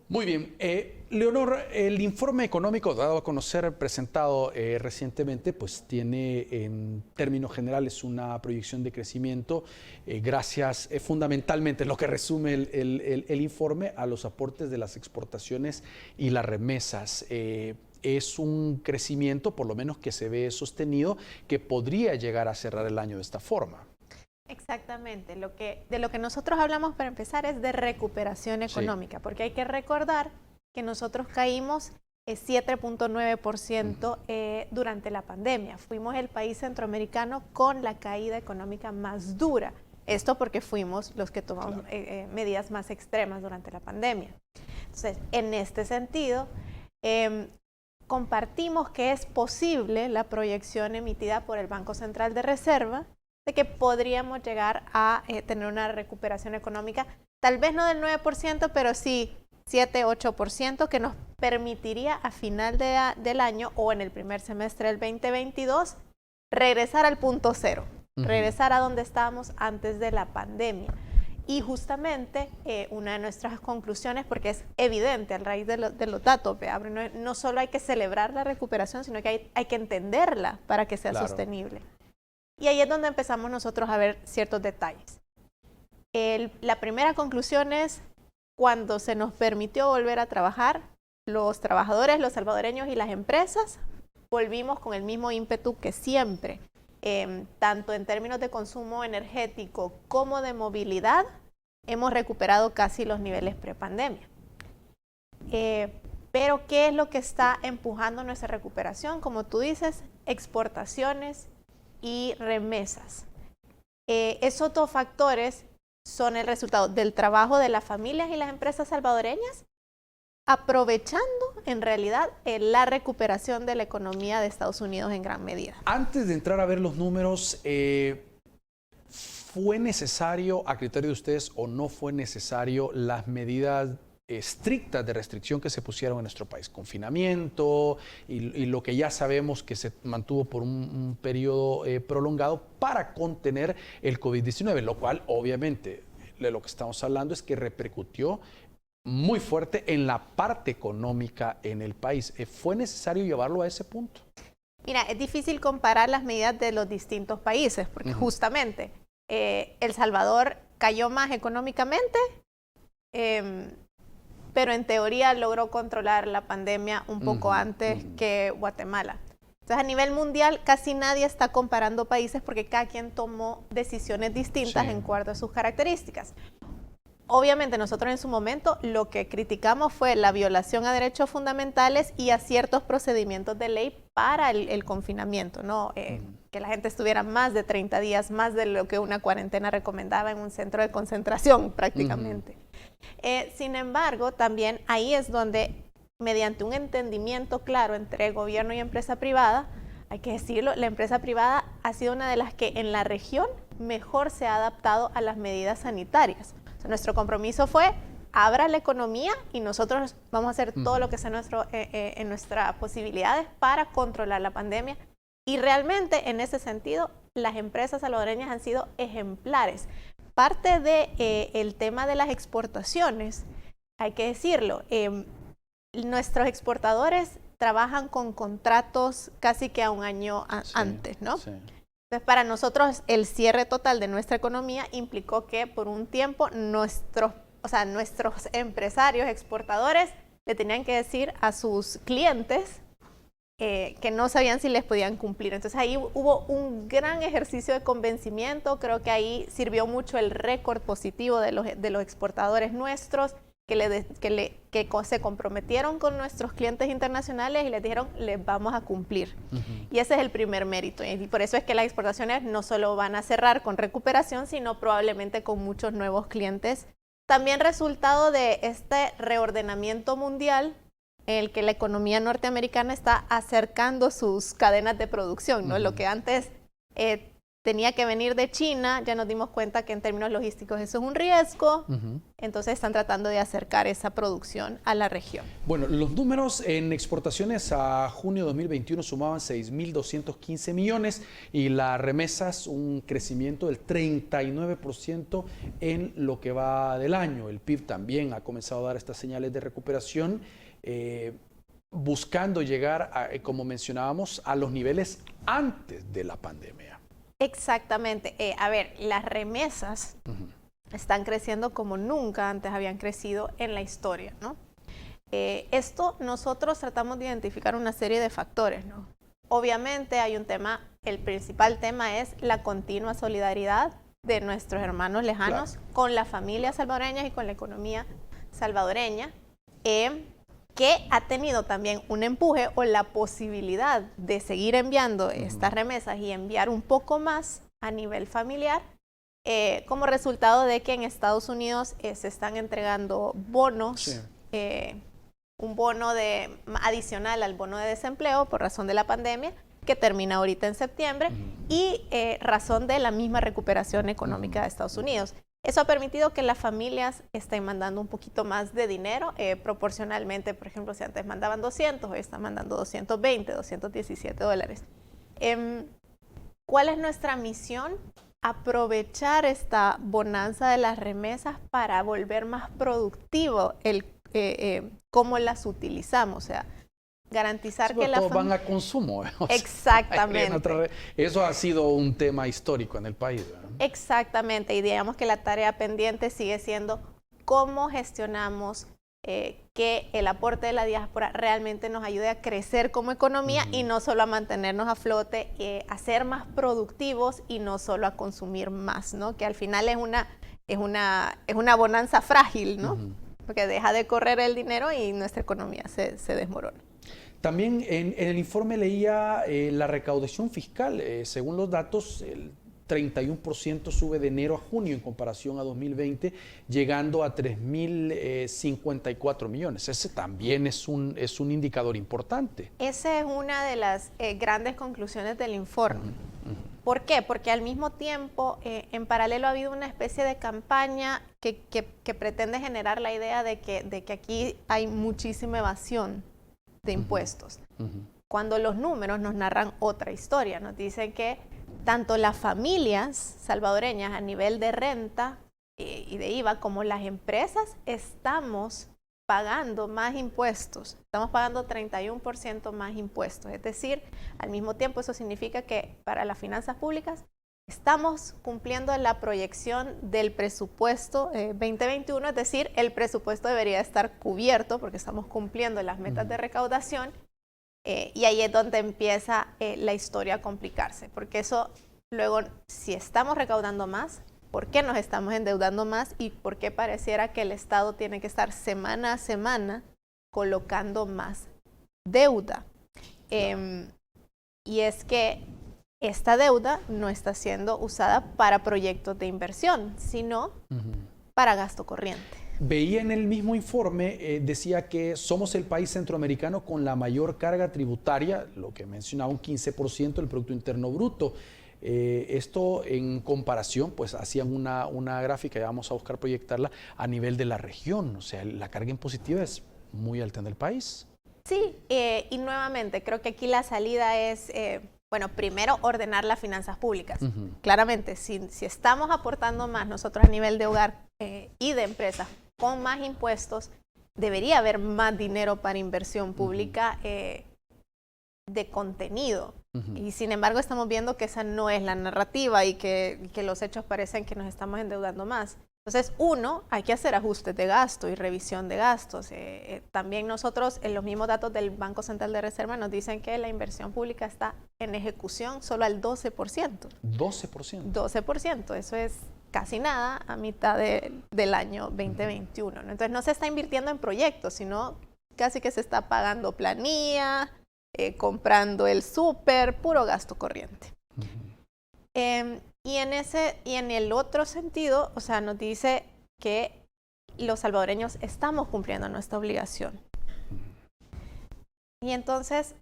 Muy bien. Leonor, el informe económico dado a conocer, presentado recientemente, pues tiene en términos generales una proyección de crecimiento gracias fundamentalmente, lo que resume el informe, a los aportes de las exportaciones y las remesas. Es un crecimiento, por lo menos que se ve sostenido, que podría llegar a cerrar el año de esta forma. Exactamente, de lo que nosotros hablamos para empezar es de recuperación económica, porque hay que recordar que nosotros caímos 7.9% durante la pandemia. Fuimos el país centroamericano con la caída económica más dura. Esto porque fuimos los que tomamos medidas más extremas durante la pandemia. Entonces, en este sentido, compartimos que es posible la proyección emitida por el Banco Central de Reserva de que podríamos llegar a tener una recuperación económica, tal vez no del 9%, pero sí 7-8%, que nos permitiría a final del año o en el primer semestre del 2022 regresar al punto cero, regresar a donde estábamos antes de la pandemia. Y justamente una de nuestras conclusiones, porque es evidente a raíz de los datos, no solo hay que celebrar la recuperación, sino que hay que entenderla para que sea sostenible. Y ahí es donde empezamos nosotros a ver ciertos detalles. La primera conclusión es, cuando se nos permitió volver a trabajar, los trabajadores, los salvadoreños y las empresas, volvimos con el mismo ímpetu que siempre. Tanto en términos de consumo energético como de movilidad, hemos recuperado casi los niveles prepandemia. Pero ¿qué es lo que está empujando nuestra recuperación? Como tú dices, exportaciones y remesas. Esos dos factores son el resultado del trabajo de las familias y las empresas salvadoreñas, aprovechando en realidad la recuperación de la economía de Estados Unidos en gran medida. Antes de entrar a ver los números, ¿fue necesario, a criterio de ustedes, o no fue necesario las medidas estrictas de restricción que se pusieron en nuestro país? Confinamiento y lo que ya sabemos que se mantuvo por un periodo prolongado para contener el COVID-19, lo cual obviamente de lo que estamos hablando es que repercutió muy fuerte en la parte económica en el país. ¿Fue necesario llevarlo a ese punto? Mira, es difícil comparar las medidas de los distintos países, porque justamente El Salvador cayó más económicamente, pero en teoría logró controlar la pandemia un poco antes que Guatemala. Entonces, a nivel mundial, casi nadie está comparando países porque cada quien tomó decisiones distintas en cuanto a sus características. Obviamente, nosotros en su momento lo que criticamos fue la violación a derechos fundamentales y a ciertos procedimientos de ley para el confinamiento, ¿no? Que la gente estuviera más de 30 días, más de lo que una cuarentena recomendaba en un centro de concentración prácticamente. Sin embargo, también ahí es donde, mediante un entendimiento claro entre gobierno y empresa privada, hay que decirlo, la empresa privada ha sido una de las que en la región mejor se ha adaptado a las medidas sanitarias. O sea, nuestro compromiso fue, abra la economía y nosotros vamos a hacer todo lo que sea en nuestras posibilidades para controlar la pandemia. Y realmente, en ese sentido, las empresas salvadoreñas han sido ejemplares. Parte del tema de las exportaciones, hay que decirlo, nuestros exportadores trabajan con contratos casi que a un año antes, ¿no? Sí. Entonces, para nosotros, el cierre total de nuestra economía implicó que por un tiempo nuestros empresarios exportadores le tenían que decir a sus clientes que no sabían si les podían cumplir. Entonces ahí hubo un gran ejercicio de convencimiento. Creo que ahí sirvió mucho el récord positivo de los exportadores nuestros, que se comprometieron con nuestros clientes internacionales y les dijeron, les vamos a cumplir. Y ese es el primer mérito. Y por eso es que las exportaciones no solo van a cerrar con recuperación, sino probablemente con muchos nuevos clientes. También resultado de este reordenamiento mundial, en el que la economía norteamericana está acercando sus cadenas de producción, ¿no? Lo que antes tenía que venir de China, ya nos dimos cuenta que en términos logísticos eso es un riesgo, entonces están tratando de acercar esa producción a la región. Bueno, los números en exportaciones a junio de 2021 sumaban 6.215 millones y las remesas un crecimiento del 39% en lo que va del año. El PIB también ha comenzado a dar estas señales de recuperación, buscando llegar, como mencionábamos, a los niveles antes de la pandemia. Exactamente. A ver, las remesas están creciendo como nunca antes habían crecido en la historia, ¿no? Esto nosotros tratamos de identificar una serie de factores, ¿no? Obviamente hay un tema, el principal tema es la continua solidaridad de nuestros hermanos lejanos con las familias salvadoreñas y con la economía salvadoreña, que ha tenido también un empuje o la posibilidad de seguir enviando estas remesas y enviar un poco más a nivel familiar, como resultado de que en Estados Unidos se están entregando bonos, un bono adicional al bono de desempleo por razón de la pandemia, que termina ahorita en septiembre, y razón de la misma recuperación económica de Estados Unidos. Eso ha permitido que las familias estén mandando un poquito más de dinero, proporcionalmente. Por ejemplo, si antes mandaban 200, hoy están mandando 220, 217 dólares. ¿Cuál es nuestra misión? Aprovechar esta bonanza de las remesas para volver más productivo cómo las utilizamos, o sea, garantizar que todos van a consumo. Exactamente. Eso ha sido un tema histórico en el país, ¿verdad? Exactamente, y digamos que la tarea pendiente sigue siendo cómo gestionamos que el aporte de la diáspora realmente nos ayude a crecer como economía y no solo a mantenernos a flote, a ser más productivos y no solo a consumir más, ¿no? Que al final es una bonanza frágil, ¿no? Porque deja de correr el dinero y nuestra economía se desmorona. También en el informe leía la recaudación fiscal. Según los datos, el 31% sube de enero a junio en comparación a 2020, llegando a 3.054 millones. Ese también es un indicador importante. Esa es una de las grandes conclusiones del informe. ¿Por qué? Porque al mismo tiempo, en paralelo ha habido una especie de campaña que pretende generar la idea de que aquí hay muchísima evasión de impuestos. Cuando los números nos narran otra historia, nos dicen que tanto las familias salvadoreñas a nivel de renta y de IVA como las empresas estamos pagando más impuestos, estamos pagando 31% más impuestos, es decir, al mismo tiempo eso significa que para las finanzas públicas estamos cumpliendo la proyección del presupuesto 2021, es decir, el presupuesto debería estar cubierto porque estamos cumpliendo las metas de recaudación, y ahí es donde empieza la historia a complicarse, porque eso luego, si estamos recaudando más, ¿por qué nos estamos endeudando más y por qué pareciera que el Estado tiene que estar semana a semana colocando más deuda? Y es que esta deuda no está siendo usada para proyectos de inversión, sino para gasto corriente. Veía en el mismo informe, decía que somos el país centroamericano con la mayor carga tributaria, lo que mencionaba, un 15% del Producto Interno Bruto. Esto en comparación, pues hacían una gráfica, y vamos a buscar proyectarla a nivel de la región, o sea, la carga impositiva es muy alta en el país. Sí, y nuevamente creo que aquí la salida es, bueno, primero ordenar las finanzas públicas. Claramente, si estamos aportando más nosotros a nivel de hogar y de empresas con más impuestos, debería haber más dinero para inversión pública de contenido. Y sin embargo estamos viendo que esa no es la narrativa y que los hechos parecen que nos estamos endeudando más. Entonces, hay que hacer ajustes de gasto y revisión de gastos. También nosotros, en los mismos datos del Banco Central de Reserva, nos dicen que la inversión pública está en ejecución solo al 12%. 12%. 12%, eso es casi nada a mitad del año 2021, ¿no? Entonces, no se está invirtiendo en proyectos, sino casi que se está pagando planilla, comprando el súper, puro gasto corriente. Y en el otro sentido, o sea, nos dice que los salvadoreños estamos cumpliendo nuestra obligación. Y entonces,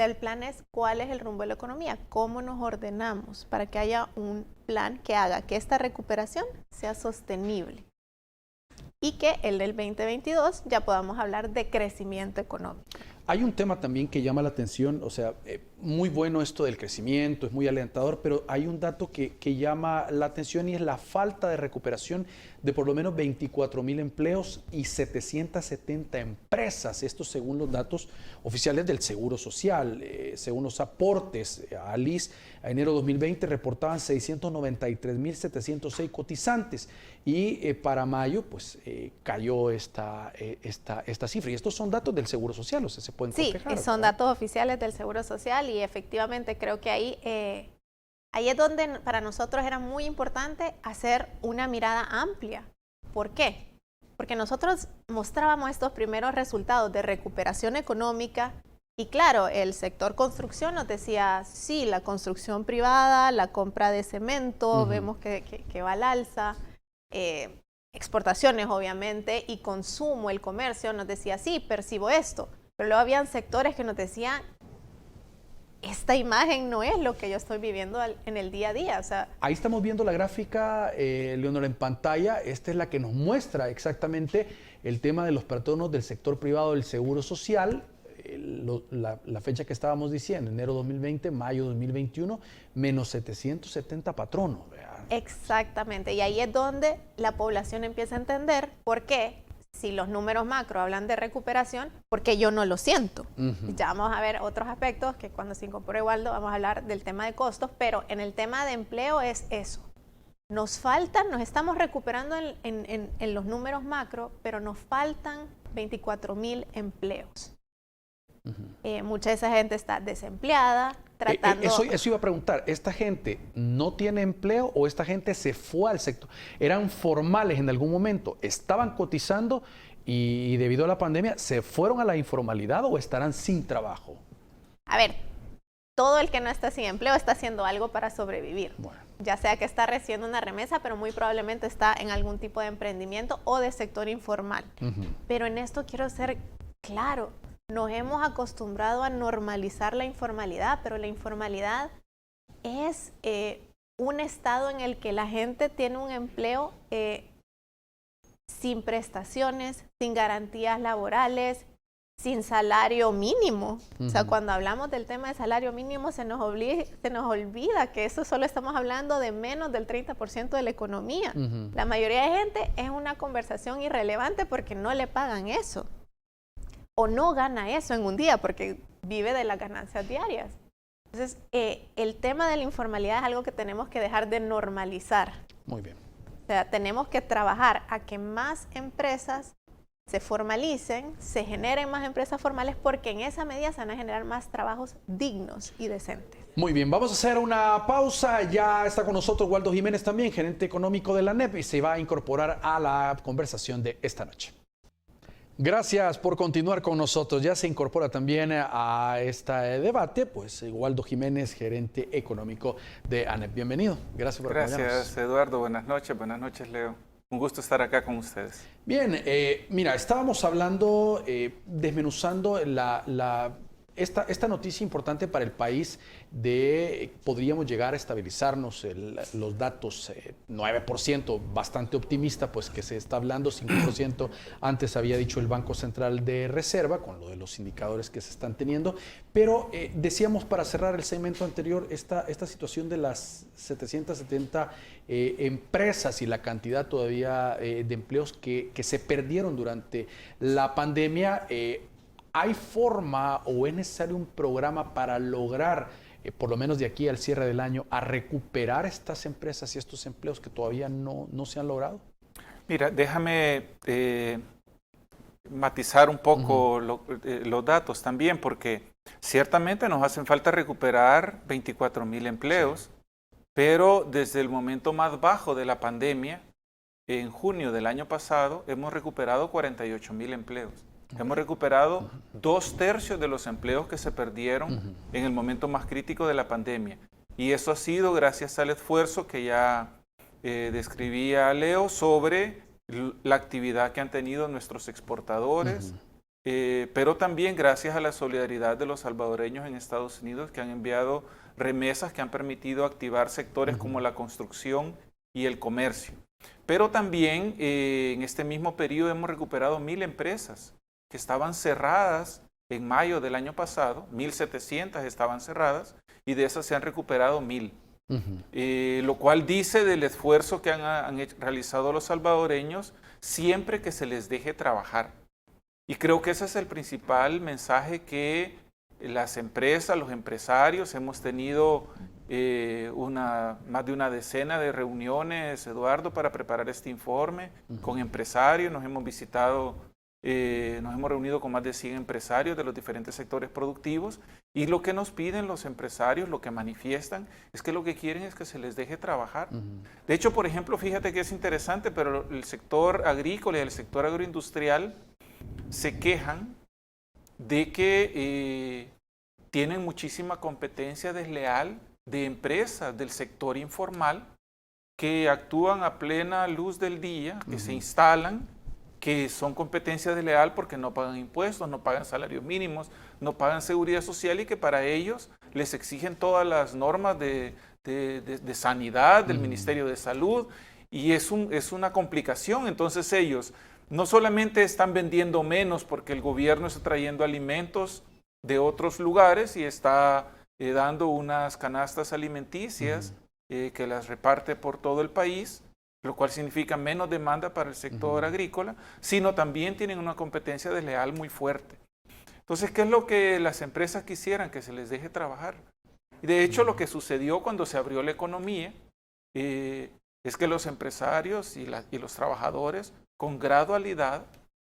El plan es cuál es el rumbo de la economía, cómo nos ordenamos para que haya un plan que haga que esta recuperación sea sostenible y que el del 2022 ya podamos hablar de crecimiento económico. Hay un tema también que llama la atención, o sea, muy bueno esto del crecimiento, es muy alentador, pero hay un dato que llama la atención y es la falta de recuperación de por lo menos 24,000 empleos y 770 empresas. Esto según los datos oficiales del Seguro Social. Según los aportes a ALIS, a enero 2020 reportaban 693,706 cotizantes y para mayo pues cayó esta cifra. Y estos son datos del Seguro Social, o sea, se pueden cotejar. Sí, son datos oficiales del Seguro Social y efectivamente creo que ahí es donde para nosotros era muy importante hacer una mirada amplia. ¿Por qué? Porque nosotros mostrábamos estos primeros resultados de recuperación económica y claro, el sector construcción nos decía, sí, la construcción privada, la compra de cemento, vemos que va al alza, exportaciones obviamente y consumo, el comercio nos decía, sí, percibo esto. Pero luego habían sectores que nos decían, esta imagen no es lo que yo estoy viviendo en el día a día. O sea, ahí estamos viendo la gráfica, Leonora, en pantalla. Esta es la que nos muestra exactamente el tema de los patronos del sector privado del Seguro Social. La fecha que estábamos diciendo, enero 2020, mayo 2021, menos 770 patronos. ¿Verdad? Exactamente. Y ahí es donde la población empieza a entender por qué. Si los números macro hablan de recuperación, porque yo no lo siento. Ya vamos a ver otros aspectos que cuando se incorpore Waldo vamos a hablar del tema de costos, pero en el tema de empleo es eso. Nos estamos recuperando en los números macro, pero nos faltan 24,000 empleos. Mucha de esa gente está desempleada, tratando... Eso iba a preguntar, ¿esta gente no tiene empleo o esta gente se fue al sector? ¿Eran formales en algún momento? ¿Estaban cotizando y debido a la pandemia se fueron a la informalidad o estarán sin trabajo? A ver, todo el que no está sin empleo está haciendo algo para sobrevivir. Bueno. Ya sea que está recibiendo una remesa, pero muy probablemente está en algún tipo de emprendimiento o de sector informal. Pero en esto quiero ser claro. Nos hemos acostumbrado a normalizar la informalidad, pero la informalidad es un estado en el que la gente tiene un empleo sin prestaciones, sin garantías laborales, sin salario mínimo. O sea, cuando hablamos del tema de salario mínimo se nos olvida que eso solo estamos hablando de menos del 30% de la economía. La mayoría de gente es una conversación irrelevante porque no le pagan eso. O no gana eso en un día porque vive de las ganancias diarias. Entonces, el tema de la informalidad es algo que tenemos que dejar de normalizar. Muy bien. O sea, tenemos que trabajar a que más empresas se formalicen, se generen más empresas formales porque en esa medida se van a generar más trabajos dignos y decentes. Muy bien, vamos a hacer una pausa. Ya está con nosotros Waldo Jiménez también, gerente económico de la ANEP, y se va a incorporar a la conversación de esta noche. Gracias por continuar con nosotros. Ya se incorpora también a este debate, pues Waldo Jiménez, gerente económico de ANEP. Bienvenido. Gracias por acompañarnos. Gracias, Eduardo. Buenas noches, Leo. Un gusto estar acá con ustedes. Bien, mira, estábamos hablando, desmenuzando esta noticia importante para el país de podríamos llegar a estabilizarnos los datos, 9%, bastante optimista, pues que se está hablando, 5% antes había dicho el Banco Central de Reserva, con lo de los indicadores que se están teniendo, pero decíamos para cerrar el segmento anterior, esta situación de las 770 empresas y la cantidad todavía de empleos que se perdieron durante la pandemia. ¿Hay forma o es necesario un programa para lograr, por lo menos de aquí al cierre del año, a recuperar estas empresas y estos empleos que todavía no se han logrado? Mira, déjame matizar un poco los datos también, porque ciertamente nos hacen falta recuperar 24,000 empleos, pero desde el momento más bajo de la pandemia, en junio del año pasado, hemos recuperado 48,000 empleos. Hemos recuperado 2/3 de los empleos que se perdieron en el momento más crítico de la pandemia. Y eso ha sido gracias al esfuerzo que ya describía Leo sobre la actividad que han tenido nuestros exportadores, pero también gracias a la solidaridad de los salvadoreños en Estados Unidos, que han enviado remesas que han permitido activar sectores como la construcción y el comercio. Pero también en este mismo periodo hemos recuperado 1.000 empresas que estaban cerradas en mayo del año pasado, 1.700 estaban cerradas, y de esas se han recuperado 1.000. Lo cual dice del esfuerzo que han realizado los salvadoreños siempre que se les deje trabajar. Y creo que ese es el principal mensaje que las empresas, los empresarios, hemos tenido más de una decena de reuniones, Eduardo, para preparar este informe con empresarios. Nos hemos reunido con más de 100 empresarios de los diferentes sectores productivos, y lo que nos piden los empresarios, lo que manifiestan, es que lo que quieren es que se les deje trabajar. De hecho, por ejemplo, fíjate que es interesante, pero el sector agrícola y el sector agroindustrial se quejan de que tienen muchísima competencia desleal de empresas del sector informal que actúan a plena luz del día, que se instalan, que son competencia desleal porque no pagan impuestos, no pagan salarios mínimos, no pagan seguridad social, y que para ellos les exigen todas las normas de sanidad del Ministerio de Salud, y es una complicación. Entonces ellos no solamente están vendiendo menos porque el gobierno está trayendo alimentos de otros lugares y está dando unas canastas alimenticias que las reparte por todo el país, lo cual significa menos demanda para el sector agrícola, sino también tienen una competencia desleal muy fuerte. Entonces, ¿qué es lo que las empresas quisieran? Que se les deje trabajar. Y de hecho, lo que sucedió cuando se abrió la economía es que los empresarios y los trabajadores, con gradualidad,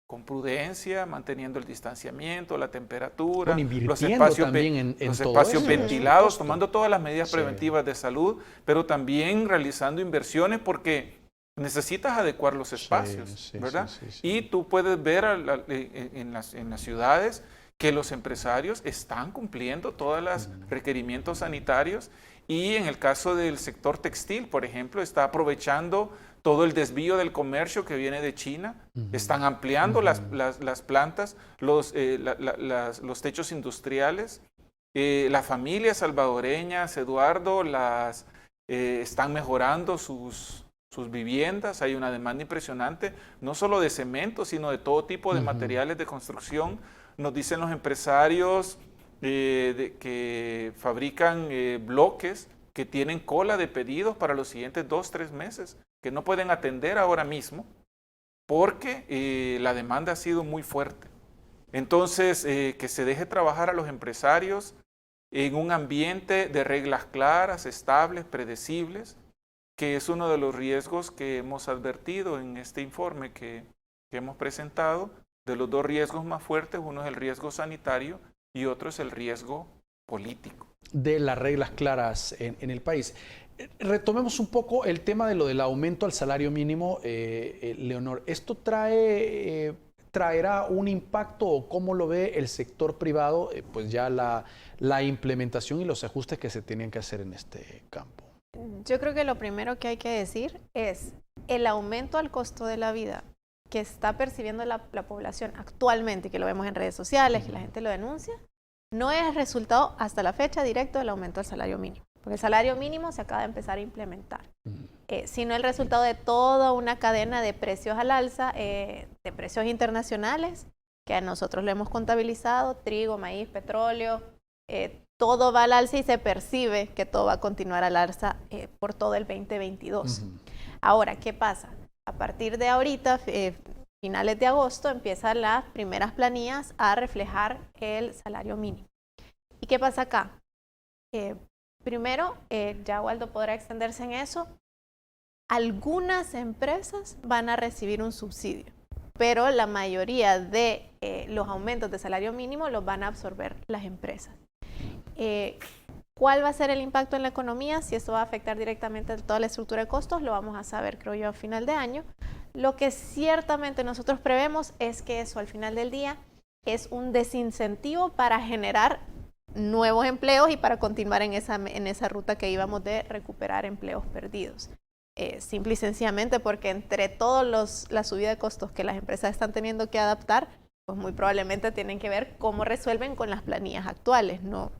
con prudencia, manteniendo el distanciamiento, la temperatura, los espacios ventilados, tomando todas las medidas preventivas de salud, pero también realizando inversiones, porque necesitas adecuar los espacios, ¿verdad? Y tú puedes ver en las ciudades que los empresarios están cumpliendo todos los requerimientos sanitarios, y en el caso del sector textil, por ejemplo, está aprovechando todo el desvío del comercio que viene de China, están ampliando las plantas, los techos industriales, las familias salvadoreñas, Eduardo, están mejorando sus viviendas. Hay una demanda impresionante, no solo de cemento, sino de todo tipo de materiales de construcción. Nos dicen los empresarios que fabrican bloques que tienen cola de pedidos para los siguientes 2-3 meses, que no pueden atender ahora mismo porque la demanda ha sido muy fuerte. Entonces, que se deje trabajar a los empresarios en un ambiente de reglas claras, estables, predecibles, que es uno de los riesgos que hemos advertido en este informe que hemos presentado. De los dos riesgos más fuertes, uno es el riesgo sanitario y otro es el riesgo político. De las reglas claras en el país. Retomemos un poco el tema de lo del aumento al salario mínimo, Leonor. ¿Esto traerá un impacto, o cómo lo ve el sector privado, pues ya la implementación y los ajustes que se tenían que hacer en este campo? Yo creo que lo primero que hay que decir es el aumento al costo de la vida que está percibiendo la población actualmente, que lo vemos en redes sociales, que la gente lo denuncia, no es resultado hasta la fecha directo del aumento del salario mínimo, porque el salario mínimo se acaba de empezar a implementar, sino el resultado de toda una cadena de precios al alza, de precios internacionales, que a nosotros lo hemos contabilizado: trigo, maíz, petróleo, todo va al alza, y se percibe que todo va a continuar al alza por todo el 2022. Ahora, ¿qué pasa? A partir de ahorita, finales de agosto, empiezan las primeras planillas a reflejar el salario mínimo. ¿Y qué pasa acá? Primero, ya Waldo podrá extenderse en eso, algunas empresas van a recibir un subsidio, pero la mayoría de los aumentos de salario mínimo los van a absorber las empresas. ¿Cuál va a ser el impacto en la economía? Si esto va a afectar directamente a toda la estructura de costos, lo vamos a saber, creo yo, a final de año. Lo que ciertamente nosotros prevemos es que eso, al final del día, es un desincentivo para generar nuevos empleos y para continuar en esa ruta que íbamos de recuperar empleos perdidos. Simple y sencillamente porque entre todos la subida de costos que las empresas están teniendo que adaptar, pues muy probablemente tienen que ver cómo resuelven con las planillas actuales, no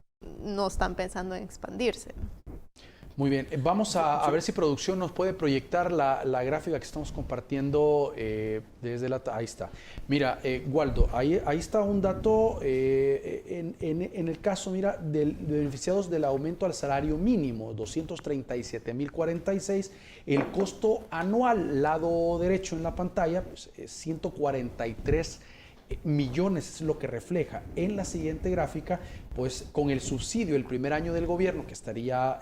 están pensando en expandirse. Muy bien, vamos a ver si producción nos puede proyectar la gráfica que estamos compartiendo desde la... Ahí está. Mira, Waldo, ahí está un dato en el caso, mira, de beneficiados del aumento al salario mínimo, 237.046. El costo anual, lado derecho en la pantalla, pues, 143 millones es lo que refleja. En la siguiente gráfica, pues con el subsidio el primer año del gobierno que estaría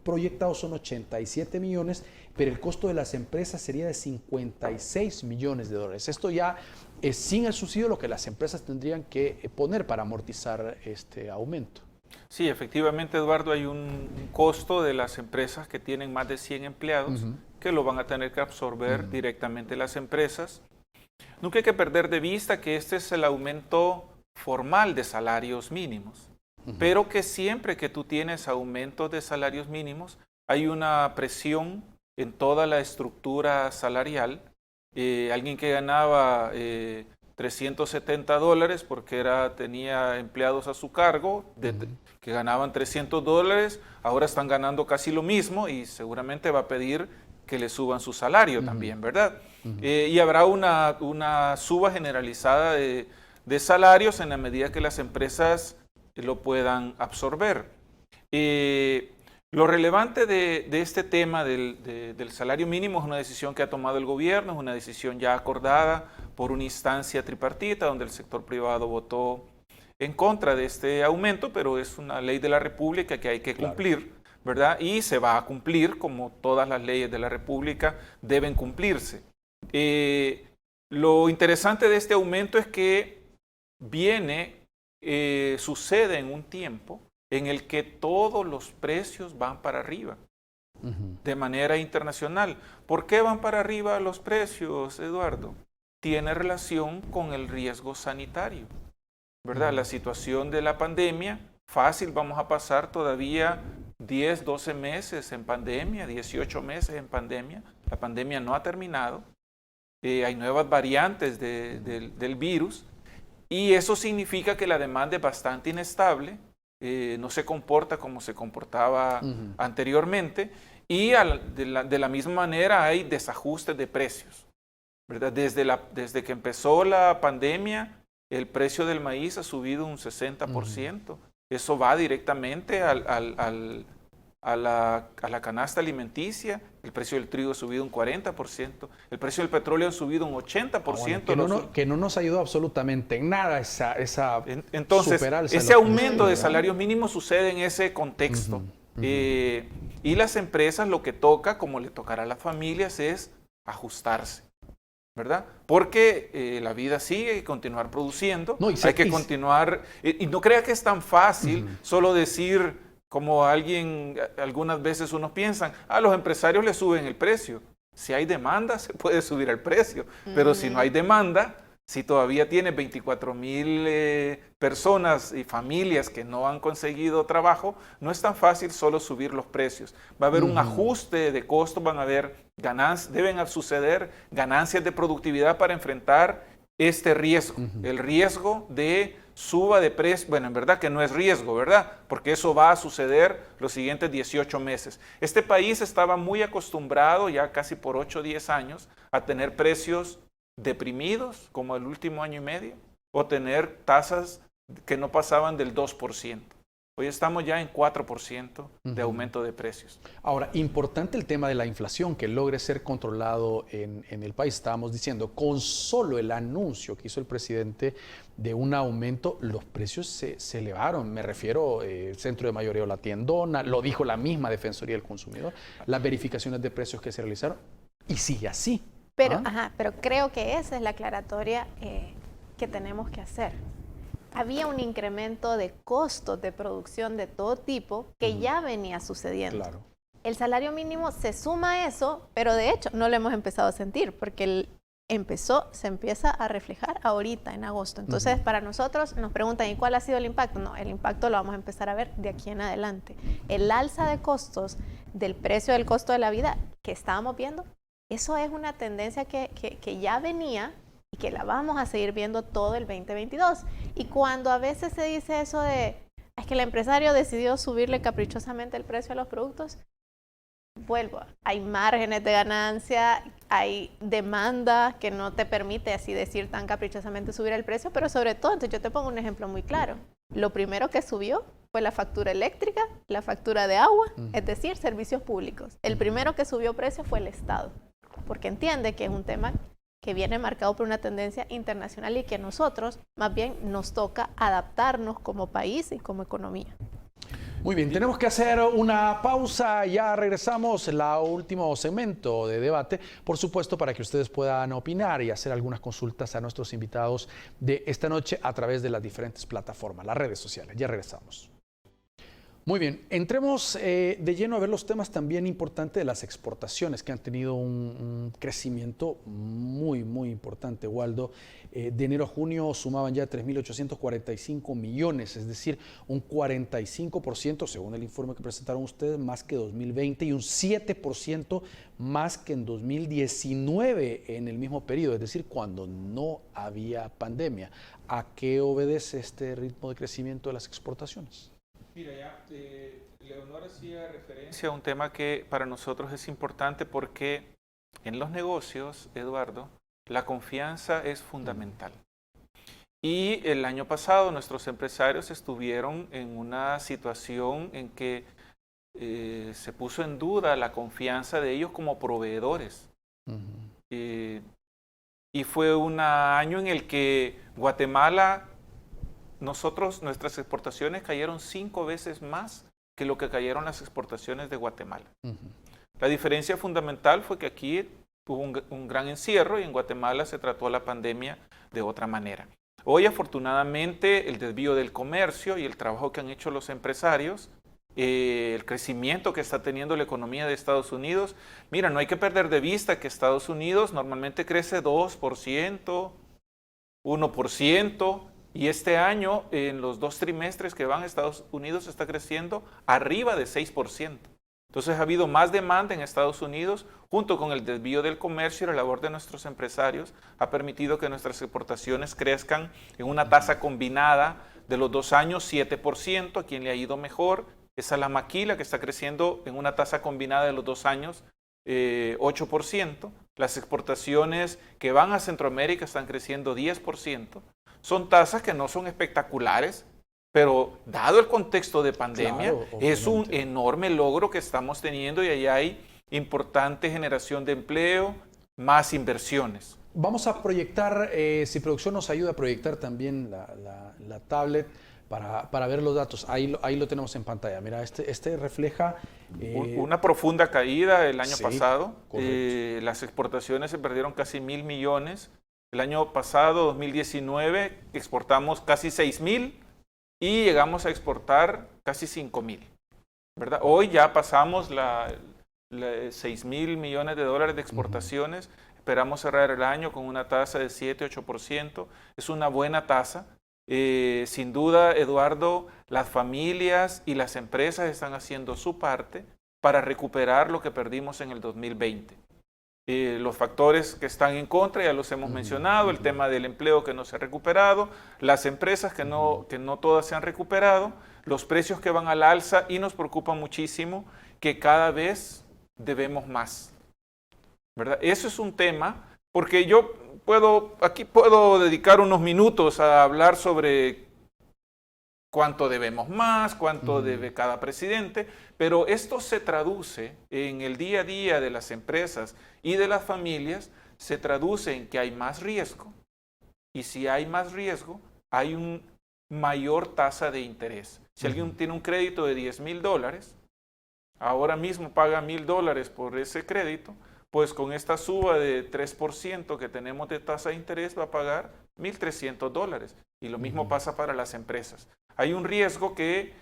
proyectado son 87 millones, pero el costo de las empresas sería de 56 millones de dólares. Esto ya es sin el subsidio lo que las empresas tendrían que poner para amortizar este aumento. Sí, efectivamente, Eduardo, hay un costo de las empresas que tienen más de 100 empleados que lo van a tener que absorber directamente las empresas. Nunca hay que perder de vista que este es el aumento formal de salarios mínimos, pero que siempre que tú tienes aumentos de salarios mínimos, hay una presión en toda la estructura salarial. Alguien que ganaba $370 porque tenía empleados a su cargo, que ganaban $300, ahora están ganando casi lo mismo y seguramente va a pedir que le suban su salario también, ¿verdad? Y habrá una suba generalizada de salarios en la medida que las empresas lo puedan absorber. Lo relevante de este tema del salario mínimo es una decisión que ha tomado el gobierno, es una decisión ya acordada por una instancia tripartita donde el sector privado votó en contra de este aumento, pero es una ley de la República que hay que cumplir, ¿verdad? Y se va a cumplir como todas las leyes de la República deben cumplirse. Lo interesante de este aumento es que sucede en un tiempo en el que todos los precios van para arriba de manera internacional. ¿Por qué van para arriba los precios, Eduardo? Tiene relación con el riesgo sanitario, ¿verdad? La situación de la pandemia, fácil, vamos a pasar todavía 10, 12 meses en pandemia, 18 meses en pandemia. La pandemia no ha terminado. Hay nuevas variantes del virus y eso significa que la demanda es bastante inestable, no se comporta como se comportaba anteriormente y de la misma manera hay desajustes de precios, ¿verdad? Desde que empezó la pandemia, el precio del maíz ha subido un 60%. Eso va directamente a la canasta alimenticia. El precio del trigo ha subido un 40%. El precio del petróleo ha subido un 80%. Que no nos ayudó absolutamente en nada Entonces, ese aumento de salarios mínimos sucede en ese contexto. Y las empresas lo que toca, como le tocará a las familias, es ajustarse, ¿verdad? Porque la vida sigue y continuar produciendo, hay que continuar, y no crea que es tan fácil solo decir, como algunas veces unos piensan, los empresarios le suben el precio. Si hay demanda, se puede subir el precio, pero si no hay demanda, si todavía tiene 24,000 personas y familias que no han conseguido trabajo, no es tan fácil solo subir los precios. Va a haber un ajuste de costos, van a haber ganancias, deben suceder ganancias de productividad para enfrentar este riesgo, el riesgo de suba de precio. Bueno, en verdad que no es riesgo, ¿verdad? Porque eso va a suceder los siguientes 18 meses. Este país estaba muy acostumbrado, ya casi por 8 o 10 años, a tener precios deprimidos, como el último año y medio, o tener tasas que no pasaban del 2%. Hoy estamos ya en 4% de aumento de precios. Ahora, importante el tema de la inflación, que logre ser controlado en el país. Estábamos diciendo, con solo el anuncio que hizo el presidente de un aumento, los precios se elevaron. Me refiero Centro de Mayoreo La Tiendona, lo dijo la misma Defensoría del Consumidor, las verificaciones de precios que se realizaron, y sigue así. Pero creo que esa es la aclaratoria que tenemos que hacer. Había un incremento de costos de producción de todo tipo que ya venía sucediendo. Claro. El salario mínimo se suma a eso, pero de hecho no lo hemos empezado a sentir porque se empieza a reflejar ahorita en agosto. Entonces, para nosotros nos preguntan, ¿y cuál ha sido el impacto? No, el impacto lo vamos a empezar a ver de aquí en adelante. El alza de costos del precio del costo de la vida que estábamos viendo, eso es una tendencia que ya venía y que la vamos a seguir viendo todo el 2022. Y cuando a veces se dice eso de, es que el empresario decidió subirle caprichosamente el precio a los productos, vuelvo, hay márgenes de ganancia, hay demanda que no te permite así decir tan caprichosamente subir el precio, pero sobre todo, entonces yo te pongo un ejemplo muy claro. Lo primero que subió fue la factura eléctrica, la factura de agua, es decir, servicios públicos. El primero que subió precio fue el Estado, porque entiende que es un tema que viene marcado por una tendencia internacional y que nosotros más bien nos toca adaptarnos como país y como economía. Muy bien, tenemos que hacer una pausa, ya regresamos, el último segmento de debate, por supuesto, para que ustedes puedan opinar y hacer algunas consultas a nuestros invitados de esta noche a través de las diferentes plataformas, las redes sociales. Ya regresamos. Muy bien, entremos de lleno a ver los temas también importantes de las exportaciones que han tenido un crecimiento muy importante, Waldo. De enero a junio sumaban ya 3.845 millones, es decir, un 45%, según el informe que presentaron ustedes, más que 2020 y un 7% más que en 2019 en el mismo periodo, es decir, cuando no había pandemia. ¿A qué obedece este ritmo de crecimiento de las exportaciones? Mira, ya Leonor hacía referencia a un tema que para nosotros es importante porque en los negocios, Eduardo, la confianza es fundamental. Y el año pasado nuestros empresarios estuvieron en una situación en que se puso en duda la confianza de ellos como proveedores. Y fue un año en el que Guatemala... nuestras exportaciones cayeron 5 veces más que lo que cayeron las exportaciones de Guatemala. La diferencia fundamental fue que aquí hubo un gran encierro y en Guatemala se trató la pandemia de otra manera. Hoy, afortunadamente, el desvío del comercio y el trabajo que han hecho los empresarios, el crecimiento que está teniendo la economía de Estados Unidos, mira, no hay que perder de vista que Estados Unidos normalmente crece 2%, 1%, y este año, en los 2 trimestres que van, Estados Unidos está creciendo arriba de 6%. Entonces ha habido más demanda en Estados Unidos, junto con el desvío del comercio y la labor de nuestros empresarios, ha permitido que nuestras exportaciones crezcan en una tasa combinada de los 2 años, 7%, a quien le ha ido mejor es a la maquila, que está creciendo en una tasa combinada de los 2 años, 8%. Las exportaciones que van a Centroamérica están creciendo 10%. Son tasas que no son espectaculares, pero dado el contexto de pandemia, claro, es un enorme logro que estamos teniendo y ahí hay importante generación de empleo, más inversiones. Vamos a proyectar, si producción nos ayuda a proyectar también la tablet para ver los datos. Ahí lo tenemos en pantalla. Mira, este refleja... una profunda caída el año pasado. Las exportaciones se perdieron casi 1.000 millones. El año pasado, 2019, exportamos casi 6.000 y llegamos a exportar casi 5.000, ¿verdad? Hoy ya pasamos 6.000 millones de dólares de exportaciones. Esperamos cerrar el año con una tasa de 7-8%. Es una buena tasa. Sin duda, Eduardo, las familias y las empresas están haciendo su parte para recuperar lo que perdimos en el 2020. Los factores que están en contra ya los hemos mencionado, el tema del empleo que no se ha recuperado, las empresas que no todas se han recuperado, los precios que van al alza y nos preocupa muchísimo que cada vez debemos más, ¿verdad? Eso es un tema, porque yo aquí puedo dedicar unos minutos a hablar sobre cuánto debemos más, cuánto debe cada presidente, pero esto se traduce en el día a día de las empresas y de las familias, se traduce en que hay más riesgo, y si hay más riesgo, hay una mayor tasa de interés. Si alguien tiene un crédito de $10,000, ahora mismo paga $1,000 por ese crédito, pues con esta suba de 3% que tenemos de tasa de interés va a pagar $1,300. Y lo mismo pasa para las empresas. Hay un riesgo que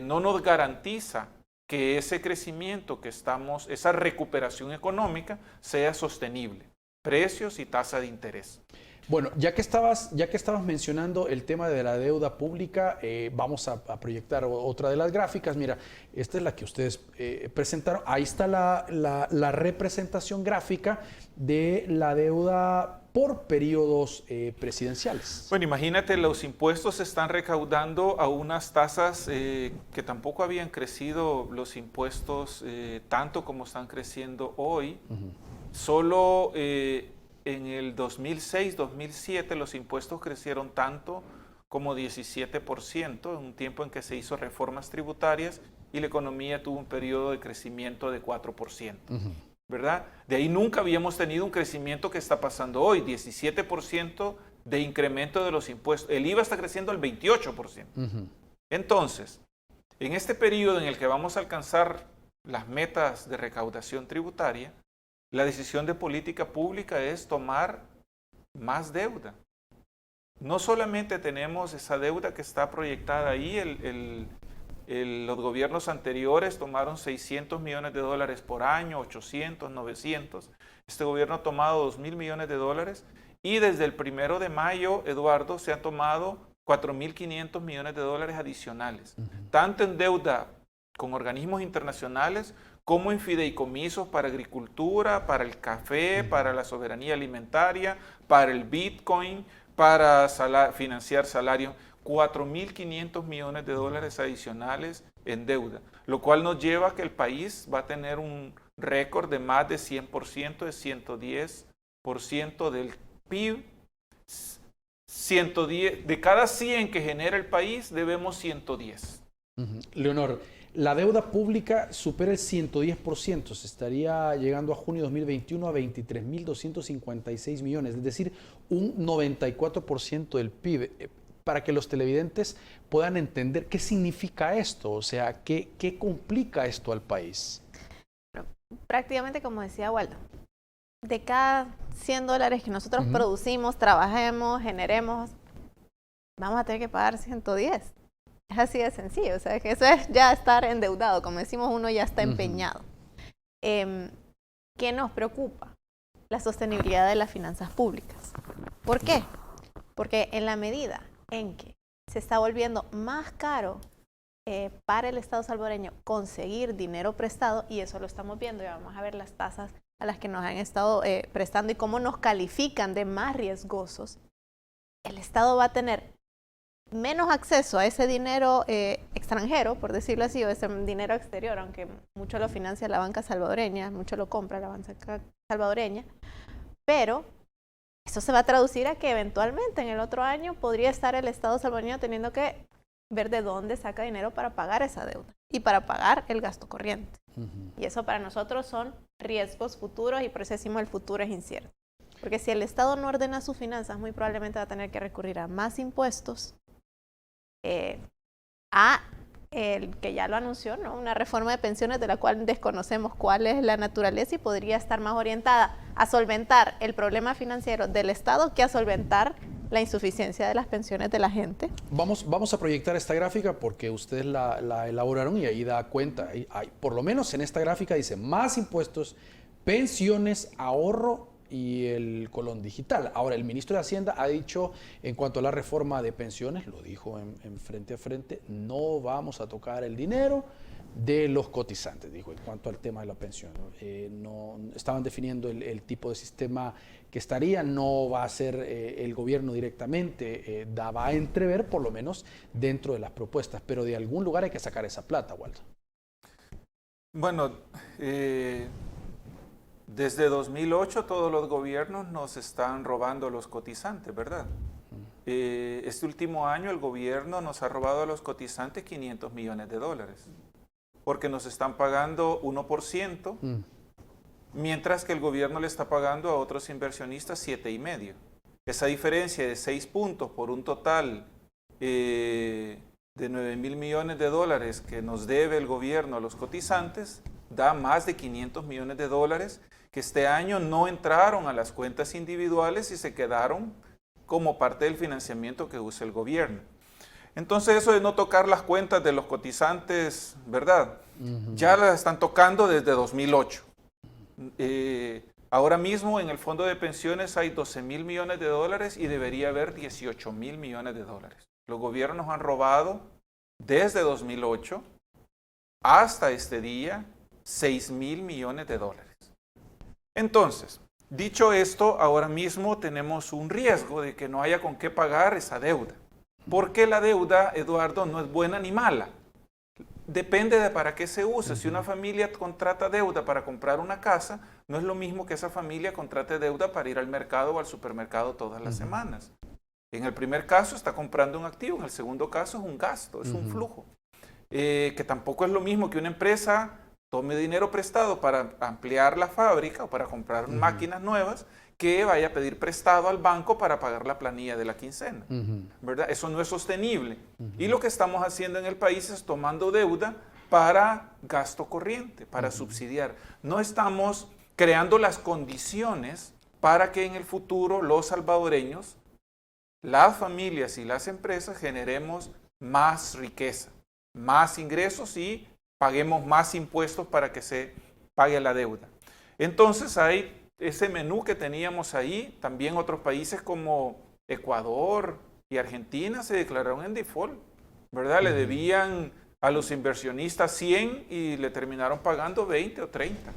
no nos garantiza que ese crecimiento que esa recuperación económica sea sostenible. Precios y tasa de interés. Bueno, ya que estabas mencionando el tema de la deuda pública, vamos a proyectar otra de las gráficas. Mira, esta es la que ustedes presentaron. Ahí está la representación gráfica de la deuda por periodos presidenciales. Bueno, imagínate, los impuestos se están recaudando a unas tasas que tampoco habían crecido los impuestos tanto como están creciendo hoy. Solo en el 2006-2007 los impuestos crecieron tanto como 17%, en un tiempo en que se hizo reformas tributarias y la economía tuvo un periodo de crecimiento de 4%. ¿Verdad? De ahí nunca habíamos tenido un crecimiento que está pasando hoy, 17% de incremento de los impuestos. El IVA está creciendo al 28%. Entonces, en este periodo en el que vamos a alcanzar las metas de recaudación tributaria, la decisión de política pública es tomar más deuda. No solamente tenemos esa deuda que está proyectada ahí, los gobiernos anteriores tomaron 600 millones de dólares por año, 800, 900. Este gobierno ha tomado 2.000 millones de dólares y desde el 1 de mayo, Eduardo, se han tomado 4.500 millones de dólares adicionales, tanto en deuda con organismos internacionales como en fideicomisos para agricultura, para el café, para la soberanía alimentaria, para el Bitcoin, para financiar salarios. 4.500 millones de dólares adicionales en deuda, lo cual nos lleva a que el país va a tener un récord de más de 100%, de 110% del PIB. 110, de cada 100 que genera el país, debemos 110. Leonor, la deuda pública supera el 110%, se estaría llegando a junio de 2021 a 23.256 millones, es decir, un 94% del PIB. Para que los televidentes puedan entender qué significa esto, o sea, qué complica esto al país. Prácticamente, como decía Waldo, de cada 100 dólares que nosotros producimos, trabajemos, generemos, vamos a tener que pagar 110. Es así de sencillo, o sea, que eso es ya estar endeudado, como decimos, uno ya está empeñado. ¿Qué nos preocupa? La sostenibilidad de las finanzas públicas. ¿Por qué? Porque en la medida en que se está volviendo más caro para el Estado salvadoreño conseguir dinero prestado, y eso lo estamos viendo, y vamos a ver las tasas a las que nos han estado prestando y cómo nos califican de más riesgosos, el Estado va a tener menos acceso a ese dinero extranjero, por decirlo así, o ese dinero exterior, aunque mucho lo financia la banca salvadoreña, mucho lo compra la banca salvadoreña, pero eso se va a traducir a que eventualmente en el otro año podría estar el Estado salvadoreño teniendo que ver de dónde saca dinero para pagar esa deuda y para pagar el gasto corriente. Y eso para nosotros son riesgos futuros y por eso decimos el futuro es incierto. Porque si el Estado no ordena sus finanzas, muy probablemente va a tener que recurrir a más impuestos, a el que ya lo anunció, ¿no? Una reforma de pensiones de la cual desconocemos cuál es la naturaleza y podría estar más orientada a solventar el problema financiero del Estado que a solventar la insuficiencia de las pensiones de la gente. Vamos a proyectar esta gráfica porque ustedes la elaboraron y ahí da cuenta, por lo menos en esta gráfica dice más impuestos, pensiones, ahorro y el colón digital. Ahora, el ministro de Hacienda ha dicho en cuanto a la reforma de pensiones, lo dijo en frente a frente, no vamos a tocar el dinero de los cotizantes, dijo, en cuanto al tema de la pensión. No estaban definiendo el tipo de sistema que estaría, no va a ser el gobierno directamente, daba a entrever, por lo menos, dentro de las propuestas, pero de algún lugar hay que sacar esa plata, Waldo. Bueno, desde 2008 todos los gobiernos nos están robando los cotizantes, ¿verdad? Este último año el gobierno nos ha robado a los cotizantes 500 millones de dólares, porque nos están pagando 1%, mientras que el gobierno le está pagando a otros inversionistas 7,5%. Esa diferencia de 6 puntos por un total de 9.000 millones de dólares que nos debe el gobierno a los cotizantes da más de 500 millones de dólares que este año no entraron a las cuentas individuales y se quedaron como parte del financiamiento que usa el gobierno. Entonces eso de no tocar las cuentas de los cotizantes, ¿verdad? Ya las están tocando desde 2008. Ahora mismo en el fondo de pensiones hay 12.000 millones de dólares y debería haber 18.000 millones de dólares. Los gobiernos han robado desde 2008 hasta este día 6.000 millones de dólares. Entonces, dicho esto, ahora mismo tenemos un riesgo de que no haya con qué pagar esa deuda. Porque la deuda, Eduardo, no es buena ni mala. Depende de para qué se use. Si una familia contrata deuda para comprar una casa, no es lo mismo que esa familia contrate deuda para ir al mercado o al supermercado todas las semanas. En el primer caso está comprando un activo, en el segundo caso es un gasto, es un flujo. Que tampoco es lo mismo que una empresa tome dinero prestado para ampliar la fábrica o para comprar máquinas nuevas, que vaya a pedir prestado al banco para pagar la planilla de la quincena, ¿verdad? Eso no es sostenible. Y lo que estamos haciendo en el país es tomando deuda para gasto corriente, para subsidiar. No estamos creando las condiciones para que en el futuro los salvadoreños, las familias y las empresas generemos más riqueza, más ingresos y paguemos más impuestos para que se pague la deuda. Entonces hay ese menú que teníamos ahí. También otros países como Ecuador y Argentina se declararon en default, ¿verdad? Le debían a los inversionistas 100 y le terminaron pagando 20 o 30.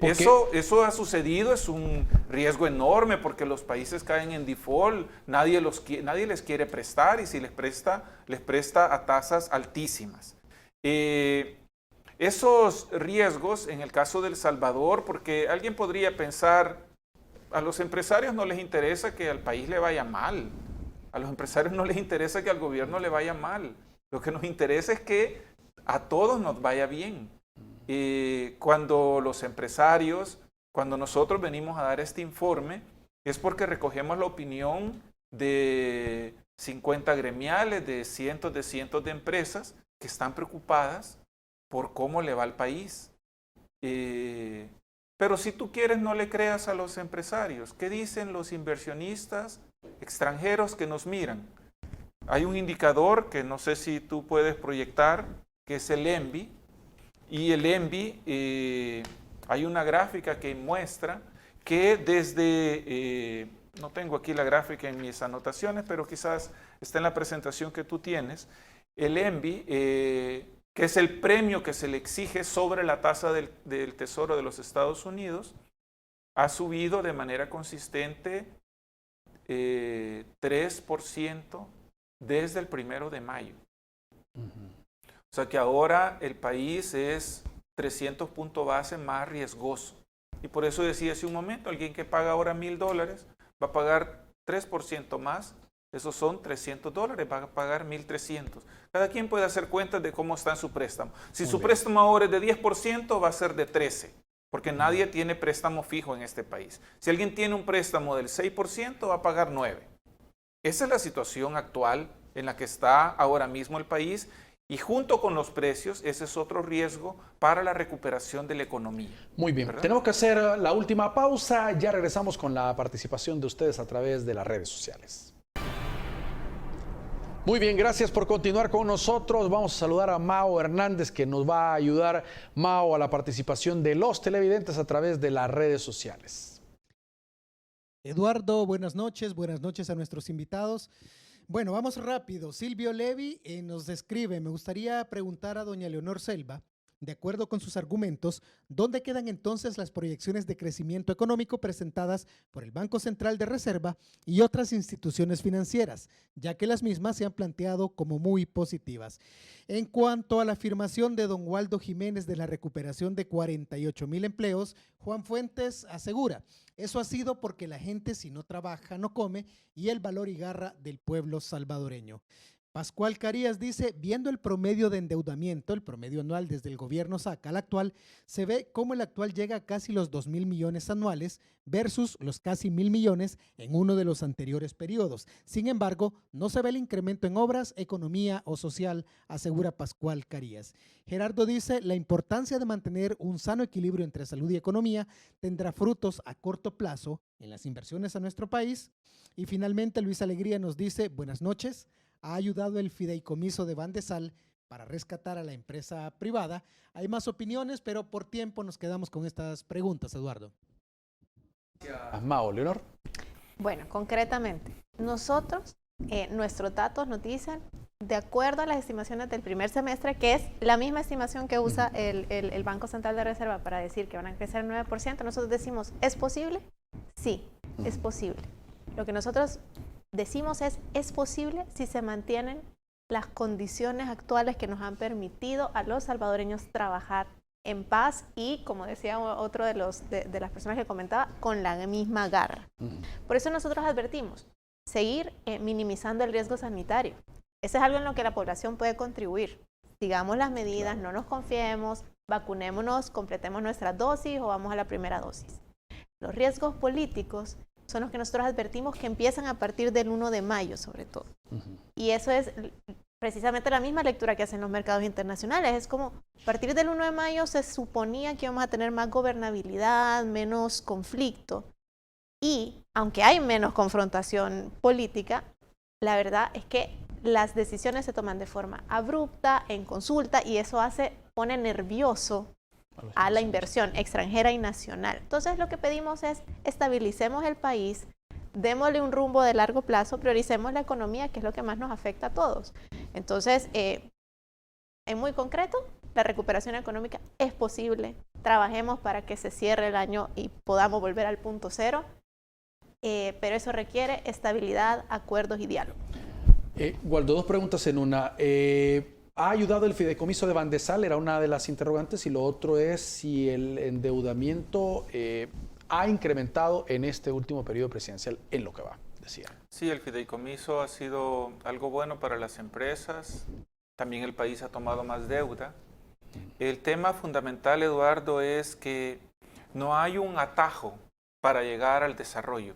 Eso ha sucedido, es un riesgo enorme porque los países caen en default, nadie les quiere prestar y si les presta a tasas altísimas. Esos riesgos en el caso de El Salvador, porque alguien podría pensar, a los empresarios no les interesa que al país le vaya mal, a los empresarios no les interesa que al gobierno le vaya mal, lo que nos interesa es que a todos nos vaya bien. Cuando los empresarios, cuando nosotros venimos a dar este informe, es porque recogemos la opinión de 50 gremiales, de cientos de empresas que están preocupadas por cómo le va al país. Pero si tú quieres, no le creas a los empresarios. ¿Qué dicen los inversionistas extranjeros que nos miran? Hay un indicador que no sé si tú puedes proyectar, que es el ENVI. Y el ENVI, hay una gráfica que muestra que desde, no tengo aquí la gráfica en mis anotaciones, pero quizás está en la presentación que tú tienes, el ENVI, que es el premio que se le exige sobre la tasa del Tesoro de los Estados Unidos, ha subido de manera consistente 3% desde el 1 de mayo. O sea que ahora el país es 300 puntos base más riesgoso. Y por eso decía hace un momento, alguien que paga ahora $1,000 va a pagar 3% más. Esos son $300, va a pagar 1.300. Cada quien puede hacer cuentas de cómo está en su préstamo. Si su préstamo ahora es de 10%, va a ser de 13%, porque nadie tiene préstamo fijo en este país. Si alguien tiene un préstamo del 6%, va a pagar 9%. Esa es la situación actual en la que está ahora mismo el país. Y junto con los precios, ese es otro riesgo para la recuperación de la economía. Muy bien, ¿verdad? Tenemos que hacer la última pausa. Ya regresamos con la participación de ustedes a través de las redes sociales. Muy bien, gracias por continuar con nosotros. Vamos a saludar a Mao Hernández, que nos va a ayudar, Mao, a la participación de los televidentes a través de las redes sociales. Eduardo, buenas noches a nuestros invitados. Bueno, vamos rápido. Silvio Levi nos escribe: me gustaría preguntar a doña Leonor Selva, de acuerdo con sus argumentos, ¿dónde quedan entonces las proyecciones de crecimiento económico presentadas por el Banco Central de Reserva y otras instituciones financieras, ya que las mismas se han planteado como muy positivas? En cuanto a la afirmación de don Waldo Jiménez de la recuperación de 48,000 empleos, Juan Fuentes asegura: eso ha sido porque la gente, si no trabaja, no come, y el valor y garra del pueblo salvadoreño. Pascual Carías dice: viendo el promedio de endeudamiento, el promedio anual desde el gobierno Saca al actual, se ve cómo el actual llega a casi los 2,000 millones anuales versus los casi 1,000 millones en uno de los anteriores periodos. Sin embargo, no se ve el incremento en obras, economía o social, asegura Pascual Carías. Gerardo dice: la importancia de mantener un sano equilibrio entre salud y economía tendrá frutos a corto plazo en las inversiones a nuestro país. Y finalmente Luis Alegría nos dice: buenas noches. Ha ayudado el fideicomiso de Bandesal para rescatar a la empresa privada. Hay más opiniones, pero por tiempo nos quedamos con estas preguntas, Eduardo. Mao, Leonor. Bueno, concretamente, nosotros, nuestros datos nos dicen, de acuerdo a las estimaciones del primer semestre, que es la misma estimación que usa el Banco Central de Reserva para decir que van a crecer 9%, nosotros decimos, ¿es posible? Sí, es posible. Lo que nosotros decimos es posible si se mantienen las condiciones actuales que nos han permitido a los salvadoreños trabajar en paz y, como decía otro de las personas que comentaba, con la misma garra. Por eso nosotros advertimos, seguir minimizando el riesgo sanitario. Eso es algo en lo que la población puede contribuir. Sigamos las medidas, no nos confiemos, vacunémonos, completemos nuestras dosis o vamos a la primera dosis. Los riesgos políticos son los que nosotros advertimos que empiezan a partir del 1 de mayo, sobre todo. Y eso es precisamente la misma lectura que hacen los mercados internacionales. Es como, a partir del 1 de mayo se suponía que íbamos a tener más gobernabilidad, menos conflicto. Y, aunque hay menos confrontación política, la verdad es que las decisiones se toman de forma abrupta, en consulta, y eso pone nervioso a la inversión extranjera y nacional. Entonces, lo que pedimos es estabilicemos el país, démosle un rumbo de largo plazo, prioricemos la economía, que es lo que más nos afecta a todos. Entonces, en muy concreto, la recuperación económica es posible. Trabajemos para que se cierre el año y podamos volver al punto cero, pero eso requiere estabilidad, acuerdos y diálogo. Waldo, dos preguntas en una. ¿Ha ayudado el fideicomiso de Bandesal? Era una de las interrogantes. Y lo otro es si el endeudamiento ha incrementado en este último periodo presidencial en lo que va, decía. Sí, el fideicomiso ha sido algo bueno para las empresas. También el país ha tomado más deuda. El tema fundamental, Eduardo, es que no hay un atajo para llegar al desarrollo.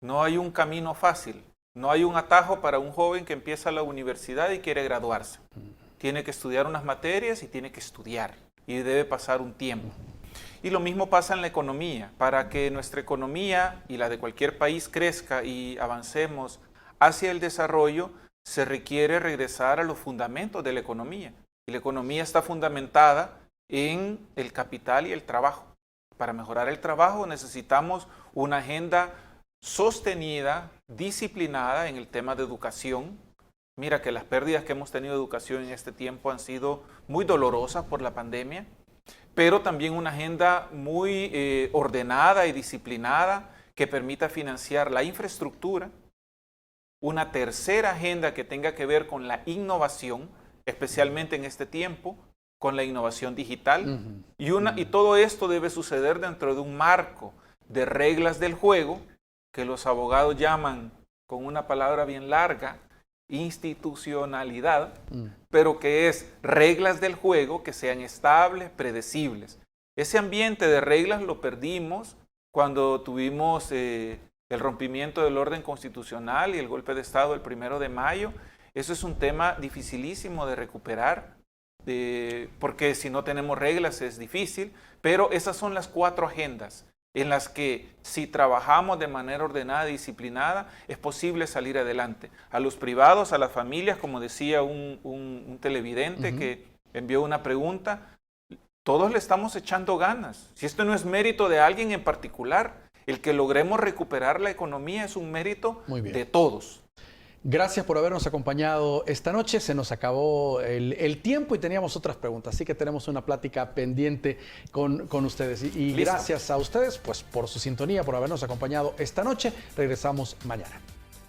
No hay un camino fácil. No hay un atajo para un joven que empieza la universidad y quiere graduarse. Tiene que estudiar unas materias y tiene que estudiar. Y debe pasar un tiempo. Y lo mismo pasa en la economía. Para que nuestra economía y la de cualquier país crezca y avancemos hacia el desarrollo, se requiere regresar a los fundamentos de la economía. Y la economía está fundamentada en el capital y el trabajo. Para mejorar el trabajo necesitamos una agenda sostenida, disciplinada en el tema de educación. Mira que las pérdidas que hemos tenido de educación en este tiempo han sido muy dolorosas por la pandemia, pero también una agenda muy ordenada y disciplinada que permita financiar la infraestructura, una tercera agenda que tenga que ver con la innovación, especialmente en este tiempo, con la innovación digital, y todo esto debe suceder dentro de un marco de reglas del juego que los abogados llaman, con una palabra bien larga, institucionalidad, pero que es reglas del juego que sean estables, predecibles. Ese ambiente de reglas lo perdimos cuando tuvimos el rompimiento del orden constitucional y el golpe de Estado el 1 de mayo. Eso es un tema dificilísimo de recuperar, porque si no tenemos reglas es difícil, pero esas son las 4 agendas en las que si trabajamos de manera ordenada y disciplinada es posible salir adelante. A los privados, a las familias, como decía un televidente que envió una pregunta, todos le estamos echando ganas. Si esto no es mérito de alguien en particular, el que logremos recuperar la economía es un mérito de todos. Gracias por habernos acompañado esta noche. Se nos acabó el tiempo y teníamos otras preguntas, así que tenemos una plática pendiente con ustedes. Y gracias a ustedes pues, por su sintonía, por habernos acompañado esta noche. Regresamos mañana.